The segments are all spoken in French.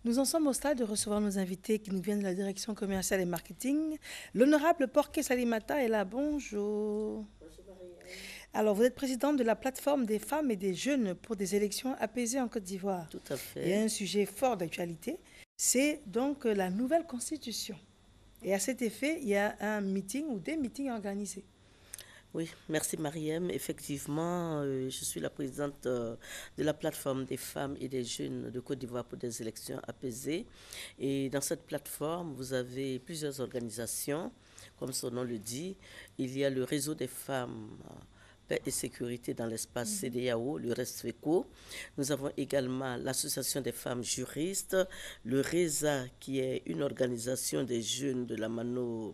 Nous en sommes au stade de recevoir nos invités qui nous viennent de la direction commerciale et marketing. L'honorable Porquet Salimata est là. Bonjour. Alors, vous êtes présidente de la plateforme des femmes et des jeunes pour des élections apaisées en Côte d'Ivoire. Tout à fait. Il y a un sujet fort d'actualité, c'est donc la nouvelle constitution. Et à cet effet, il y a un meeting ou des meetings organisés. Oui, merci Mariem. Effectivement, je suis la présidente de la plateforme des femmes et des jeunes de Côte d'Ivoire pour des élections apaisées. Et dans cette plateforme, vous avez plusieurs organisations, comme son nom le dit. Il y a le réseau des femmes paix et sécurité dans l'espace CEDEAO, le RESFECO. Nous avons également l'Association des femmes juristes, le RESA, qui est une organisation des jeunes de la Mano,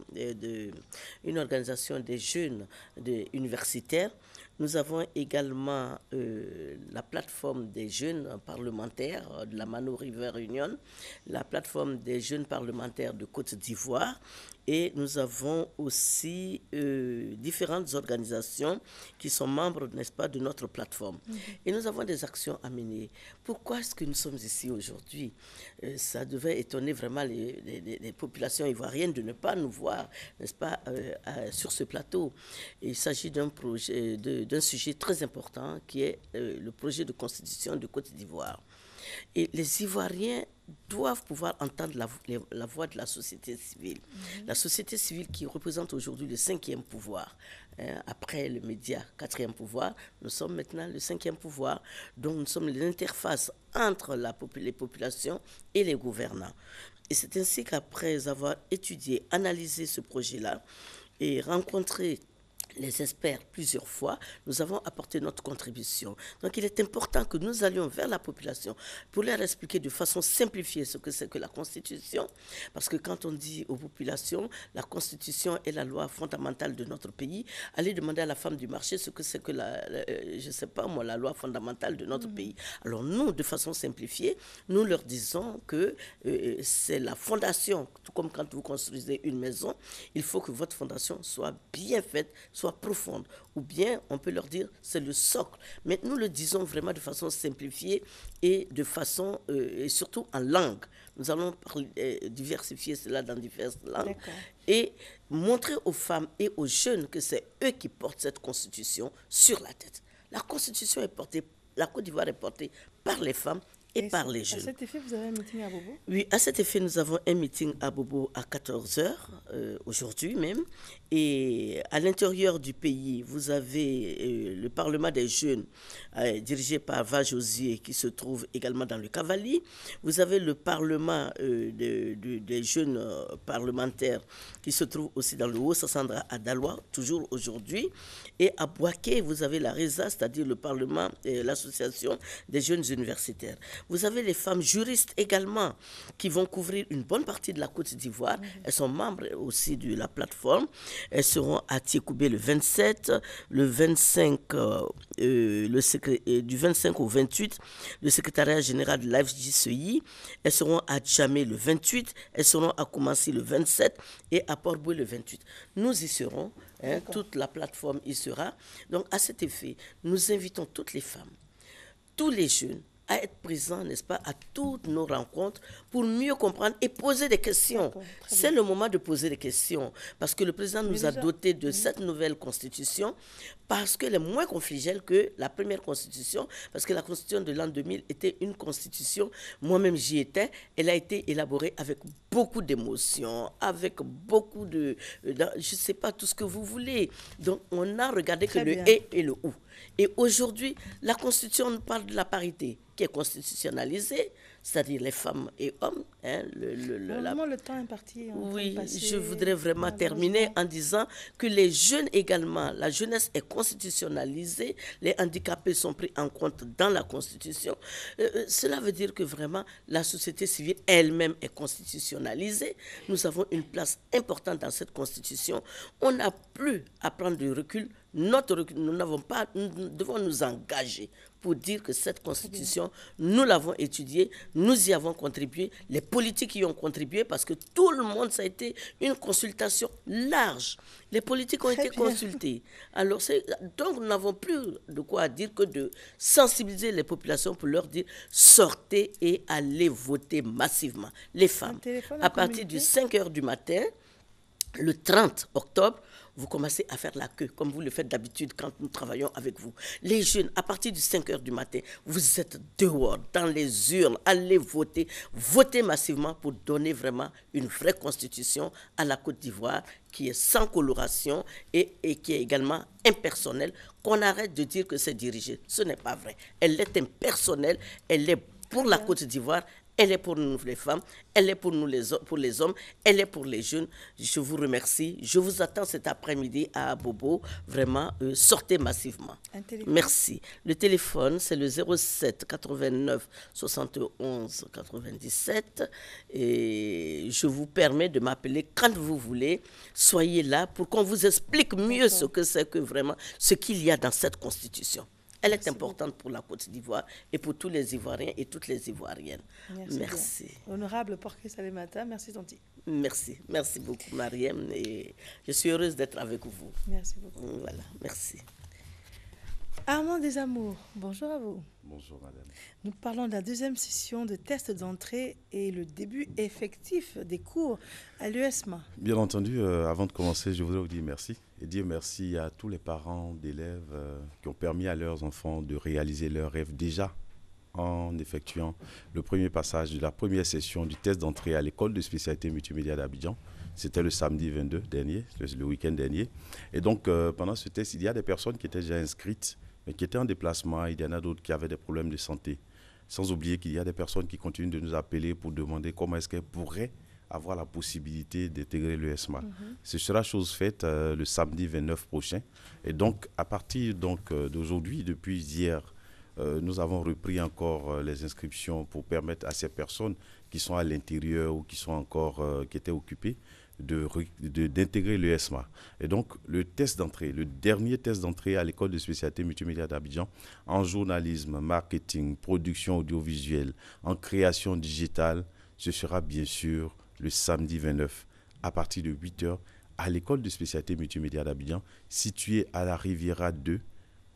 une organisation des jeunes universitaires. Nous avons également la plateforme des jeunes parlementaires de la Mano River Union, la plateforme des jeunes parlementaires de Côte d'Ivoire, et nous avons aussi différentes organisations qui sont membres, n'est-ce pas, de notre plateforme. Et nous avons des actions à mener. Pourquoi est-ce que nous sommes ici aujourd'hui? Ça devait étonner vraiment les populations ivoiriennes de ne pas nous voir, n'est-ce pas, sur ce plateau. Il s'agit d'un projet, d'un sujet très important qui est le projet de constitution de Côte d'Ivoire. Et les Ivoiriens doivent pouvoir entendre la voix de la société civile. La société civile qui représente aujourd'hui le 5e pouvoir. Après le média, 4e pouvoir, nous sommes maintenant le 5e pouvoir. Donc nous sommes l'interface entre les populations et les gouvernants. Et c'est ainsi qu'après avoir étudié, analysé ce projet-là et rencontré les experts plusieurs fois, nous avons apporté notre contribution. Donc il est important que nous allions vers la population pour leur expliquer de façon simplifiée ce que c'est que la Constitution. Parce que quand on dit aux populations, la Constitution est la loi fondamentale de notre pays, allez demander à la femme du marché ce que c'est que je ne sais pas moi, la loi fondamentale de notre pays. Alors nous, de façon simplifiée, nous leur disons que c'est la fondation, tout comme quand vous construisez une maison, il faut que votre fondation soit bien faite, soit profonde, ou bien on peut leur dire c'est le socle. Mais nous le disons vraiment de façon simplifiée et de façon, et surtout en langue. Nous allons diversifier cela dans diverses langues et montrer aux femmes et aux jeunes que c'est eux qui portent cette constitution sur la tête. La constitution est portée, la Côte d'Ivoire est portée par les femmes et par les jeunes. À cet effet, vous avez un meeting à Bobo? Oui, à cet effet, nous avons un meeting à Bobo à 14h, aujourd'hui même. Et à l'intérieur du pays, vous avez le Parlement des jeunes, dirigé par Vajosier, qui se trouve également dans le Cavali. Vous avez le Parlement des jeunes parlementaires, qui se trouve aussi dans le Haut-Sassandra à Daloa, toujours aujourd'hui. Et à Boaké, vous avez la RESA, c'est-à-dire le Parlement, l'association des jeunes universitaires. Vous avez les femmes juristes également qui vont couvrir une bonne partie de la Côte d'Ivoire. Elles sont membres aussi de la plateforme. Elles seront à Tiekoubé le 27, le 25, du 25 au 28, le secrétariat général de l'AFJCI. Elles seront à Djamé le 28, elles seront à Koumassi le 27 et à Port-Boué le 28. Nous y serons, toute la plateforme y sera. Donc à cet effet, nous invitons toutes les femmes, tous les jeunes, à être présents, n'est-ce pas, à toutes nos rencontres pour mieux comprendre et poser des questions. C'est le moment de poser des questions parce que le président nous a dotés de cette nouvelle constitution parce qu'elle est moins conflictuelle que la première constitution, parce que la constitution de l'an 2000 était une constitution, moi-même j'y étais, elle a été élaborée avec beaucoup d'émotions, avec beaucoup de, je ne sais pas, tout ce que vous voulez. Donc on a regardé que le « et » et le « ou ». Et aujourd'hui, la Constitution nous parle de la parité qui est constitutionnalisée, c'est-à-dire les femmes et hommes. Le temps est parti. Oui, je voudrais vraiment terminer en disant que les jeunes également, la jeunesse est constitutionnalisée, les handicapés sont pris en compte dans la Constitution. Cela veut dire que vraiment la société civile elle-même est constitutionnalisée. Nous avons une place importante dans cette Constitution. On n'a plus à prendre du recul. Nous devons nous engager pour dire que cette constitution, nous l'avons étudiée, Nous y avons contribué, les politiques y ont contribué parce que tout le monde, ça a été une consultation large. Les politiques ont été consultés. Alors, donc, nous n'avons plus de quoi dire que de sensibiliser les populations pour leur dire sortez et allez voter massivement. Les femmes, à partir du 5 heures du matin, le 30 octobre, vous commencez à faire la queue, comme vous le faites d'habitude quand nous travaillons avec vous. Les jeunes, à partir du 5 heures du matin, vous êtes dehors, dans les urnes, allez voter. Votez massivement pour donner vraiment une vraie constitution à la Côte d'Ivoire qui est sans coloration et qui est également impersonnelle, qu'on arrête de dire que c'est dirigé. Ce n'est pas vrai. Elle est impersonnelle, elle est pour la Côte d'Ivoire, elle est pour nous les femmes, elle est pour nous pour les hommes, elle est pour les jeunes. Je vous remercie. Je vous attends cet après-midi à Bobo. Vraiment, sortez massivement. Merci. Le téléphone, c'est le 07 89 71 97. Et je vous permets de m'appeler quand vous voulez. Soyez là pour qu'on vous explique mieux ce que c'est que vraiment, ce qu'il y a dans cette constitution. Elle est importante pour la Côte d'Ivoire et pour tous les Ivoiriens et toutes les Ivoiriennes. Merci. Honorable Porqué Salimata, merci Tanti. Merci. Merci beaucoup, Mariem. Et je suis heureuse d'être avec vous. Merci beaucoup. Voilà, merci. Armand Desamours, bonjour à vous. Bonjour, madame. Nous parlons de la deuxième session de test d'entrée et le début effectif des cours à l'UESMA. Bien entendu, avant de commencer, je voudrais vous dire merci. Et dire merci à tous les parents d'élèves qui ont permis à leurs enfants de réaliser leurs rêves déjà en effectuant le premier passage de la première session du test d'entrée à l'école de spécialité multimédia d'Abidjan. C'était le samedi 22 dernier, le week-end dernier. Et donc, pendant ce test, il y a des personnes qui étaient déjà inscrites, mais qui étaient en déplacement. Il y en a d'autres qui avaient des problèmes de santé. Sans oublier qu'il y a des personnes qui continuent de nous appeler pour demander comment est-ce qu'elles pourraient avoir la possibilité d'intégrer l'UESMA. Ce sera chose faite le samedi 29 prochain. Et donc, à partir d'aujourd'hui, depuis hier, nous avons repris encore les inscriptions pour permettre à ces personnes qui sont à l'intérieur ou qui sont encore qui étaient occupées d'intégrer l'UESMA. Et donc, le test d'entrée, le dernier test d'entrée à l'école de spécialité multimédia d'Abidjan en journalisme, marketing, production audiovisuelle, en création digitale, ce sera bien sûr le samedi 29 à partir de 8h à l'école de spécialité multimédia d'Abidjan, située à la Riviera 2,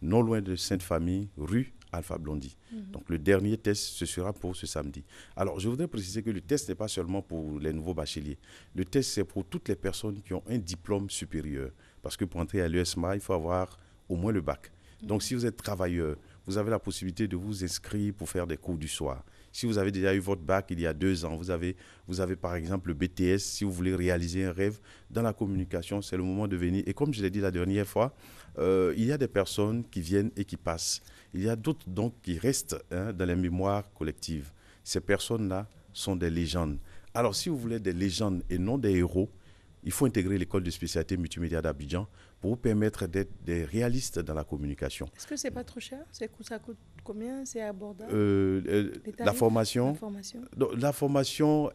non loin de Sainte-Famille, rue Alpha Blondy. Donc le dernier test, ce sera pour ce samedi. Alors je voudrais préciser que le test n'est pas seulement pour les nouveaux bacheliers. Le test, c'est pour toutes les personnes qui ont un diplôme supérieur. Parce que pour entrer à l'UESMA, il faut avoir au moins le bac. Donc si vous êtes travailleur, vous avez la possibilité de vous inscrire pour faire des cours du soir. Si vous avez déjà eu votre bac il y a 2 ans, vous avez par exemple le BTS, si vous voulez réaliser un rêve dans la communication, c'est le moment de venir. Et comme je l'ai dit la dernière fois, il y a des personnes qui viennent et qui passent. Il y a d'autres donc qui restent dans les mémoires collectives. Ces personnes-là sont des légendes. Alors si vous voulez des légendes et non des héros, il faut intégrer l'école de spécialité multimédia d'Abidjan pour vous permettre d'être des réalistes dans la communication. Est-ce que ce n'est pas trop cher? Ça coûte combien? C'est abordable? La formation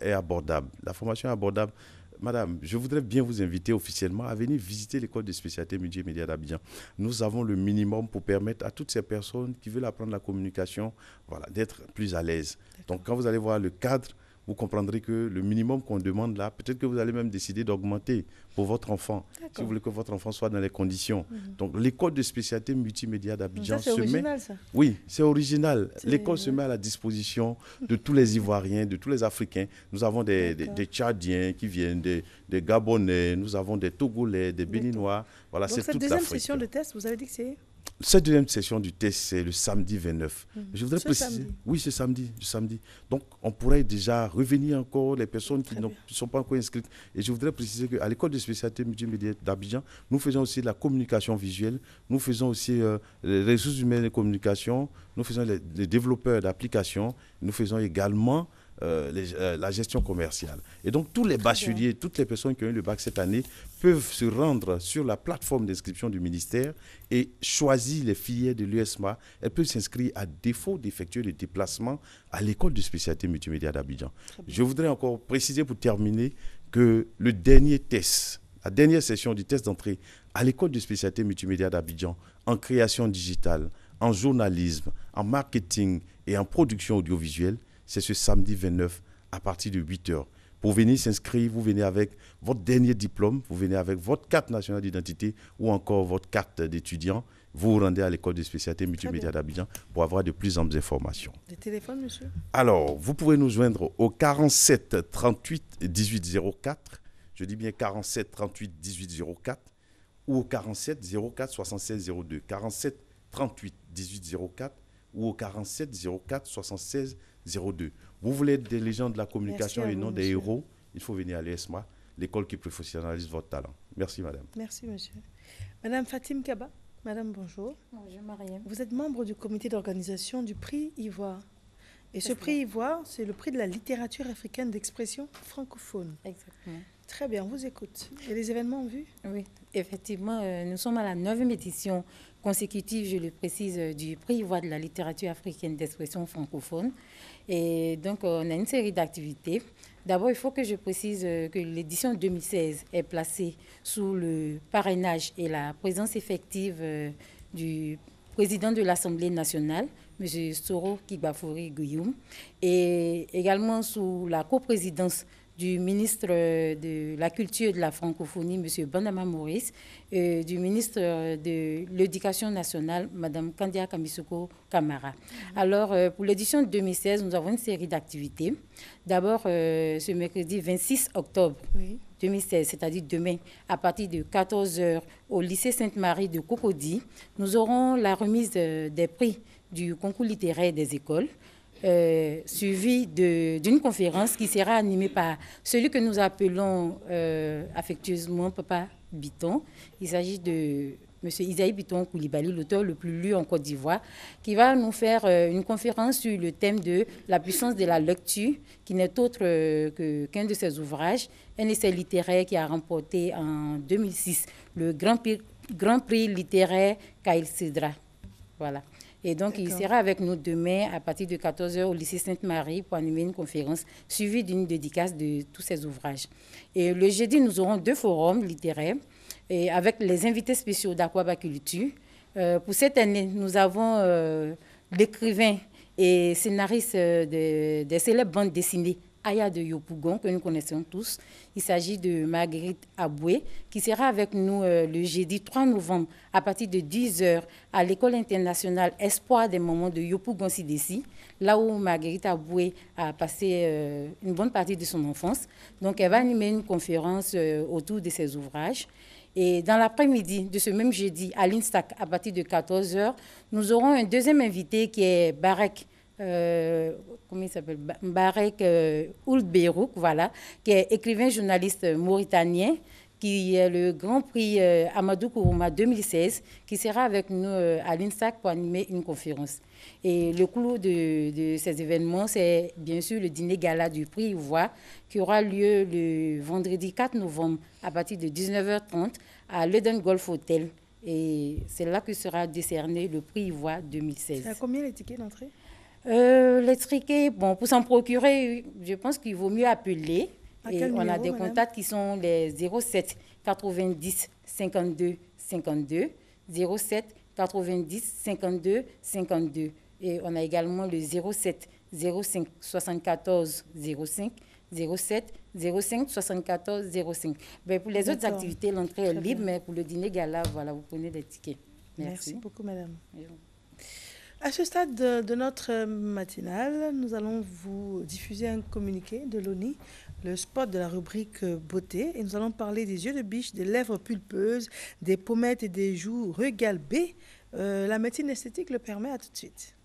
est abordable. La formation est abordable. Madame, je voudrais bien vous inviter officiellement à venir visiter l'école de spécialité multimédia d'Abidjan. Nous avons le minimum pour permettre à toutes ces personnes qui veulent apprendre la communication, voilà, d'être plus à l'aise. Donc quand vous allez voir le cadre, vous comprendrez que le minimum qu'on demande là, peut-être que vous allez même décider d'augmenter pour votre enfant, si vous voulez que votre enfant soit dans les conditions. Donc l'école de spécialité multimédia d'Abidjan se met... C'est original, ça. Oui, c'est original. L'école se met à la disposition de tous les Ivoiriens, de tous les Africains. Nous avons des Tchadiens qui viennent, des Gabonais, nous avons des Togolais, des Béninois. Voilà, c'est toute l'Afrique. Cette deuxième session de test, vous avez dit que c'est... Cette deuxième session du test, c'est le samedi 29. Je voudrais préciser. Samedi. Oui, ce samedi. Donc, on pourrait déjà revenir encore, les personnes qui ne sont pas encore inscrites. Et je voudrais préciser qu'à l'école de spécialité multimédia d'Abidjan, nous faisons aussi de la communication visuelle, nous faisons aussi les ressources humaines et communication, nous faisons les développeurs d'applications, nous faisons également la gestion commerciale. Et donc, tous les bacheliers, toutes les personnes qui ont eu le bac cette année peuvent se rendre sur la plateforme d'inscription du ministère et choisir les filières de l'UESMA. Elles peuvent s'inscrire à défaut d'effectuer le déplacement à l'école de spécialité multimédia d'Abidjan. Je voudrais encore préciser pour terminer que le dernier test, la dernière session du test d'entrée à l'école de spécialité multimédia d'Abidjan en création digitale, en journalisme, en marketing et en production audiovisuelle, c'est ce samedi 29 à partir de 8h. Pour venir s'inscrire, vous venez avec votre dernier diplôme, vous venez avec votre carte nationale d'identité ou encore votre carte d'étudiant. Vous vous rendez à l'école de spécialité multimédia d'Abidjan pour avoir de plus amples informations. Le téléphone, monsieur? Alors, vous pouvez nous joindre au 47 38 18 04. Je dis bien 47 38 18 04 ou au 47 04 76 02. 47 38 18 04 ou au 47 04 76 02. Vous voulez être des légendes de la communication et non des héros, il faut venir à l'ESMA, l'école qui professionnalise votre talent. Merci, madame. Merci, monsieur. Madame Fatim Kaba, madame, bonjour. Bonjour, Mariam. Vous êtes membre du comité d'organisation du prix Ivoire. Et ce prix Ivoire, c'est le prix de la littérature africaine d'expression francophone. Exactement. Très bien, on vous écoute. Il y a des événements en vue? Oui, effectivement, nous sommes à la 9e édition consécutive, je le précise, du prix Ivoire de la littérature africaine d'expression francophone. Et donc, on a une série d'activités. D'abord, il faut que je précise que l'édition 2016 est placée sous le parrainage et la présence effective du président de l'Assemblée nationale, M. Soro Kigbafouri Guillaume, et également sous la coprésidence du ministre de la Culture et de la Francophonie, M. Bandama Maurice, et du ministre de l'Éducation nationale, Mme Kandia Kamisoko Kamara. Alors, pour l'édition 2016, nous avons une série d'activités. D'abord, ce mercredi 26 octobre 2016, c'est-à-dire demain, à partir de 14h, au lycée Sainte-Marie de Cocody, nous aurons la remise des prix du concours littéraire des écoles, suivi d'une conférence qui sera animée par celui que nous appelons affectueusement Papa Biton. Il s'agit de M. Isaïe Biton Koulibaly, l'auteur le plus lu en Côte d'Ivoire, qui va nous faire une conférence sur le thème de la puissance de la lecture, qui n'est autre qu'un de ses ouvrages, un essai littéraire qui a remporté en 2006 le Grand Prix littéraire Kaïl Sidra. Voilà. Et donc, il sera avec nous demain à partir de 14h au lycée Sainte-Marie pour animer une conférence suivie d'une dédicace de tous ses ouvrages. Et le jeudi, nous aurons 2 forums littéraires et avec les invités spéciaux d'Akwaba Culture. Pour cette année, nous avons l'écrivain et scénariste des célèbres bandes dessinées Aya de Yopougon, que nous connaissons tous. Il s'agit de Marguerite Aboué, qui sera avec nous le jeudi 3 novembre à partir de 10h à l'école internationale Espoir des Moments de Yopougon-Sidessi, là où Marguerite Aboué a passé une bonne partie de son enfance. Donc, elle va animer une conférence autour de ses ouvrages. Et dans l'après-midi de ce même jeudi, à l'INSTAC, à partir de 14h, nous aurons un deuxième invité qui est Barek. Comment il s'appelle, Barek Ould Beyrouk, voilà, qui est écrivain journaliste mauritanien, qui est le Grand Prix Amadou Kourouma 2016, qui sera avec nous à l'INSAC pour animer une conférence. Et le clou de ces événements, c'est bien sûr le dîner gala du prix Ivoire, qui aura lieu le vendredi 4 novembre à partir de 19h30 à l'Eden Golf Hotel. Et c'est là que sera décerné le prix Ivoire 2016. C'est à combien les tickets d'entrée? Les tickets, bon, pour s'en procurer, je pense qu'il vaut mieux appeler. Et on a des contacts qui sont les 07 90 52 52, 07 90 52 52. Et on a également le 07 05 74 05, 07 05 74 05. Ben, pour les autres activités, l'entrée est libre, mais pour le dîner gala, voilà, vous prenez des tickets. Merci beaucoup, madame. À ce stade de notre matinale, nous allons vous diffuser un communiqué de l'ONI, le spot de la rubrique beauté, et nous allons parler des yeux de biche, des lèvres pulpeuses, des pommettes et des joues regalbées. La médecine esthétique le permet. À tout de suite.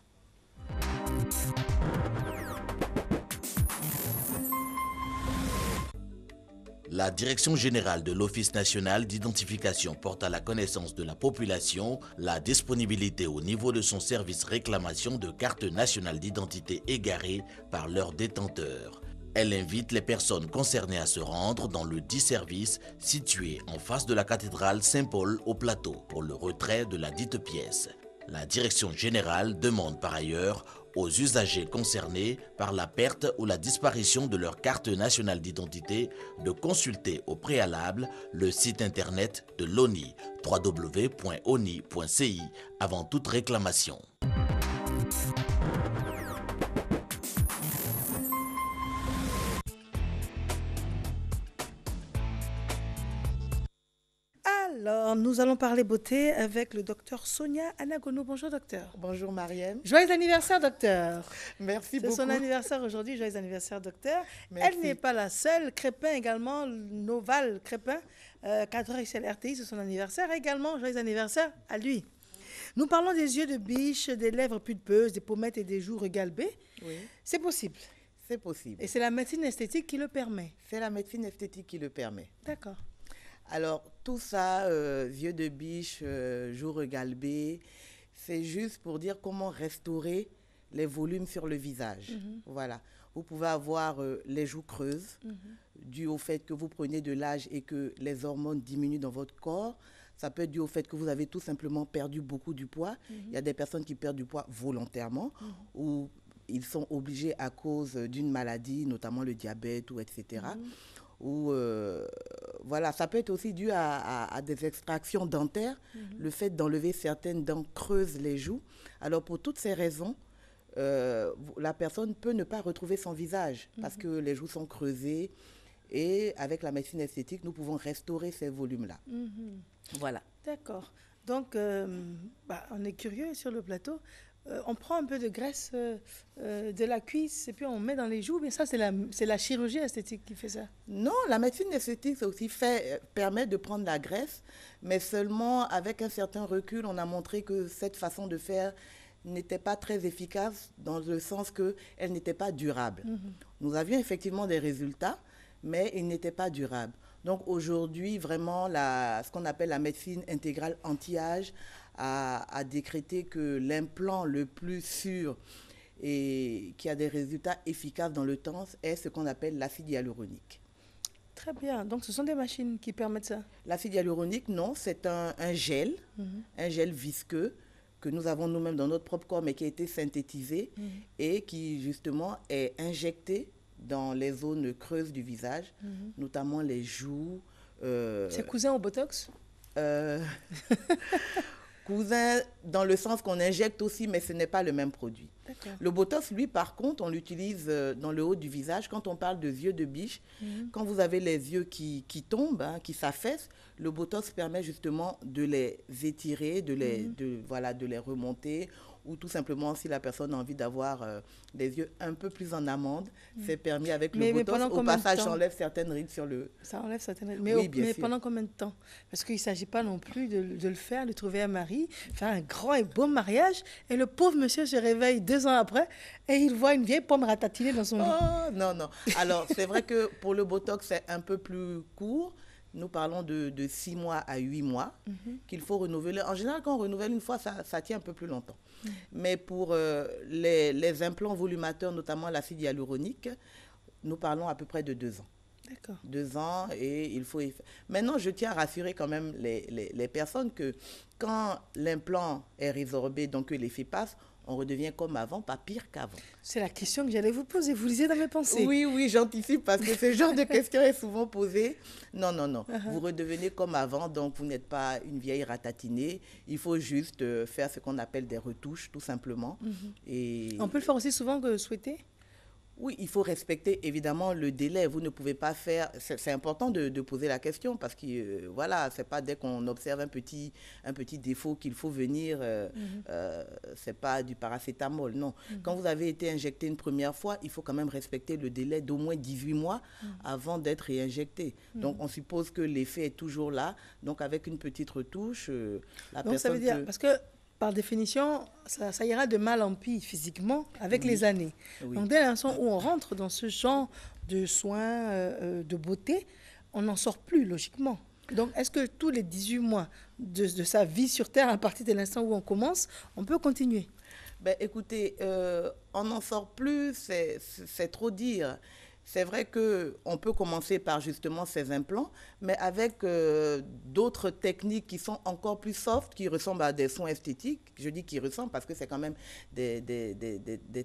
La Direction générale de l'Office national d'identification porte à la connaissance de la population la disponibilité au niveau de son service réclamation de carte nationale d'identité égarée par leur détenteur. Elle invite les personnes concernées à se rendre dans le dit service situé en face de la cathédrale Saint-Paul au Plateau pour le retrait de la dite pièce. La Direction générale demande par ailleurs aux usagers concernés par la perte ou la disparition de leur carte nationale d'identité de consulter au préalable le site internet de l'ONI, www.oni.ci, avant toute réclamation. Alors, nous allons parler beauté avec le docteur Sonia Anagono. Bonjour, docteur. Bonjour, Mariam. Joyeux anniversaire, docteur. Merci beaucoup. C'est son anniversaire aujourd'hui. Joyeux anniversaire, docteur. Merci. Elle n'est pas la seule. Crépin également, Noval Crépin, 4h XL RTI, c'est son anniversaire également. Joyeux anniversaire à lui. Nous parlons des yeux de biche, des lèvres pulpeuses, des pommettes et des joues regalbées. Oui, C'est possible. c'est possible. Et c'est la médecine esthétique qui le permet. C'est la médecine esthétique qui le permet. D'accord. Alors, tout ça, yeux de biche, joues regalbées, c'est juste pour dire comment restaurer les volumes sur le visage. Voilà. Vous pouvez avoir les joues creuses, dû au fait que vous prenez de l'âge et que les hormones diminuent dans votre corps. Ça peut être dû au fait que vous avez tout simplement perdu beaucoup du poids. Il y a des personnes qui perdent du poids volontairement ou ils sont obligés à cause d'une maladie, notamment le diabète ou etc. Ou voilà, ça peut être aussi dû à des extractions dentaires. Le fait d'enlever certaines dents creuse les joues. Alors pour toutes ces raisons, la personne peut ne pas retrouver son visage parce que les joues sont creusées. Et avec la médecine esthétique, nous pouvons restaurer ces volumes-là. Voilà. D'accord. Donc, on est curieux sur le plateau. On prend un peu de graisse de la cuisse et puis on met dans les joues. Mais ça, c'est la chirurgie esthétique qui fait ça. Non, la médecine esthétique aussi permet de prendre la graisse, mais seulement avec un certain recul, on a montré que cette façon de faire n'était pas très efficace dans le sens qu'elle n'était pas durable. Nous avions effectivement des résultats, mais ils n'étaient pas durables. Donc aujourd'hui, vraiment, ce qu'on appelle la médecine intégrale anti-âge a décrété que l'implant le plus sûr et qui a des résultats efficaces dans le temps est ce qu'on appelle l'acide hyaluronique. Très bien. Donc, ce sont des machines qui permettent ça. L'acide hyaluronique, non, c'est un gel visqueux que nous avons nous-mêmes dans notre propre corps, mais qui a été synthétisé et qui, justement, est injecté dans les zones creuses du visage, notamment les joues. C'est cousin au Botox? Cousin dans le sens qu'on injecte aussi, mais ce n'est pas le même produit. Le Botox, lui, par contre, on l'utilise dans le haut du visage. Quand on parle de yeux de biche, quand vous avez les yeux qui tombent, qui s'affaissent, le Botox permet justement de les étirer, de les remonter, ou tout simplement, si la personne a envie d'avoir des yeux un peu plus en amande, c'est permis avec le Botox. Au passage, ça enlève certaines rides sur le... Ça enlève certaines rides. Oui, mais pendant combien de temps? Parce qu'il ne s'agit pas non plus de le faire, de trouver un mari, faire un grand et beau mariage, et le pauvre monsieur se réveille 2 ans après, et il voit une vieille pomme ratatinée dans son lit. Oh, non, non. Alors, c'est vrai que pour le Botox, c'est un peu plus court. Nous parlons de 6 mois à 8 mois qu'il faut renouveler. En général, quand on renouvelle une fois, ça tient un peu plus longtemps. Mais pour les implants volumateurs, notamment l'acide hyaluronique, nous parlons à peu près de 2 ans. D'accord. 2 ans et il faut... Maintenant, je tiens à rassurer quand même les personnes que quand l'implant est résorbé, donc que l'effet passe, on redevient comme avant, pas pire qu'avant. C'est la question que j'allais vous poser. Vous lisez dans mes pensées. Oui, j'anticipe parce que ce genre de question est souvent posée. Non. Vous redevenez comme avant, donc vous n'êtes pas une vieille ratatinée. Il faut juste faire ce qu'on appelle des retouches, tout simplement. Et... On peut le faire aussi souvent que souhaité? Oui, il faut respecter évidemment le délai. Vous ne pouvez pas faire... C'est important de poser la question parce que, voilà, c'est pas dès qu'on observe un petit défaut qu'il faut venir... c'est pas du paracétamol, non. Quand vous avez été injecté une première fois, il faut quand même respecter le délai d'au moins 18 mois avant d'être réinjecté. Donc, on suppose que l'effet est toujours là. Donc, avec une petite retouche, la personne ça veut dire... Parce que... Par définition, ça ira de mal en pis physiquement avec les années. Donc, dès l'instant où on rentre dans ce genre de soins de beauté, on n'en sort plus logiquement. Donc, est-ce que tous les 18 mois de sa vie sur Terre, à partir de l'instant où on commence, on peut continuer? Écoutez, on n'en sort plus, c'est trop dire. C'est vrai qu'on peut commencer par justement ces implants, mais avec d'autres techniques qui sont encore plus soft, qui ressemblent à des soins esthétiques. Je dis qu'ils ressemblent parce que c'est quand même des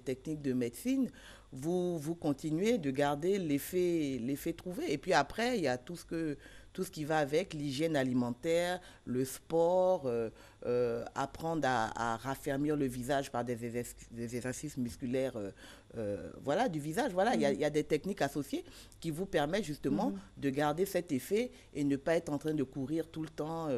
techniques de médecine. Vous continuez de garder l'effet trouvé. Et puis après, il y a tout tout ce qui va avec l'hygiène alimentaire, le sport, apprendre à raffermir le visage par des exercices musculaires voilà, du visage. Voilà, il y a des techniques associées qui vous permettent justement de garder cet effet et ne pas être en train de courir tout le temps.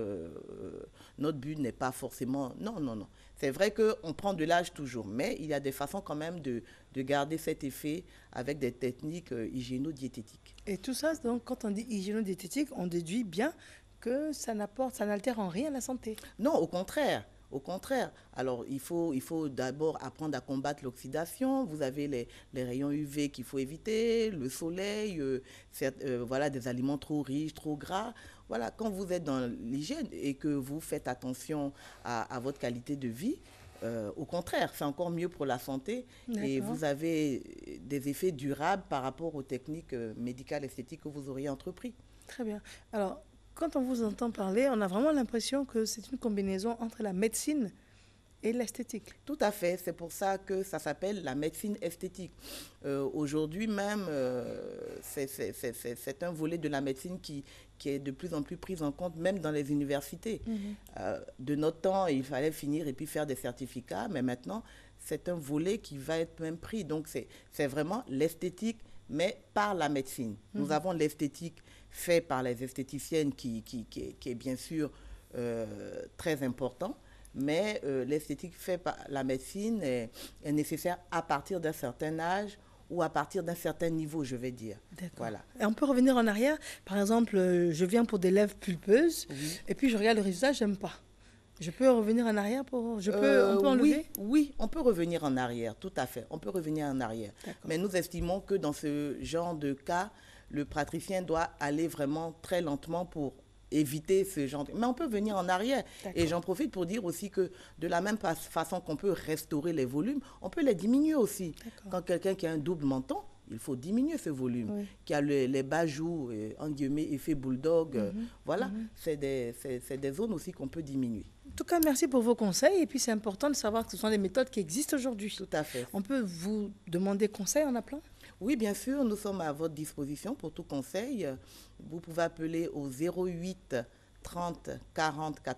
Notre but n'est pas forcément... Non, non, non. C'est vrai qu'on prend de l'âge toujours, mais il y a des façons quand même de garder cet effet avec des techniques hygiéno-diététiques. Et tout ça, donc, quand on dit hygiéno-diététique, on déduit bien que ça n'altère en rien la santé. Non, au contraire. Au contraire. Alors, il faut d'abord apprendre à combattre l'oxydation. Vous avez les rayons UV qu'il faut éviter, le soleil, voilà, des aliments trop riches, trop gras. Voilà, quand vous êtes dans l'hygiène et que vous faites attention à votre qualité de vie, au contraire, c'est encore mieux pour la santé et vous avez des effets durables par rapport aux techniques médicales esthétiques que vous auriez entrepris. Très bien. Alors, quand on vous entend parler, on a vraiment l'impression que c'est une combinaison entre la médecine et l'esthétique. Tout à fait. C'est pour ça que ça s'appelle la médecine esthétique. Aujourd'hui même, c'est un volet de la médecine qui est de plus en plus pris en compte, même dans les universités. De notre temps, il fallait finir et puis faire des certificats, mais maintenant, c'est un volet qui va être même pris. Donc, c'est vraiment l'esthétique, mais par la médecine. Nous avons l'esthétique fait par les esthéticiennes qui est bien sûr très important, mais l'esthétique fait par la médecine est nécessaire à partir d'un certain âge ou à partir d'un certain niveau, je vais dire. Voilà. Et on peut revenir en arrière. Par exemple, je viens pour des lèvres pulpeuses, et puis je regarde le résultat, j'aime pas. Je peux revenir en arrière on peut enlever? Oui, on peut revenir en arrière, tout à fait. On peut revenir en arrière. Mais nous estimons que dans ce genre de cas, le praticien doit aller vraiment très lentement pour éviter ce genre de... Mais on peut venir en arrière. Et j'en profite pour dire aussi que de la même façon qu'on peut restaurer les volumes, on peut les diminuer aussi. Quand quelqu'un qui a un double menton, il faut diminuer ce volume. Qui a les bas joues, en guillemets, effet bulldog. Voilà, c'est des zones aussi qu'on peut diminuer. En tout cas, merci pour vos conseils. Et puis, c'est important de savoir que ce sont des méthodes qui existent aujourd'hui. Tout à fait. On peut vous demander conseil en appelant? Oui, bien sûr, nous sommes à votre disposition pour tout conseil. Vous pouvez appeler au 08 30 40 80.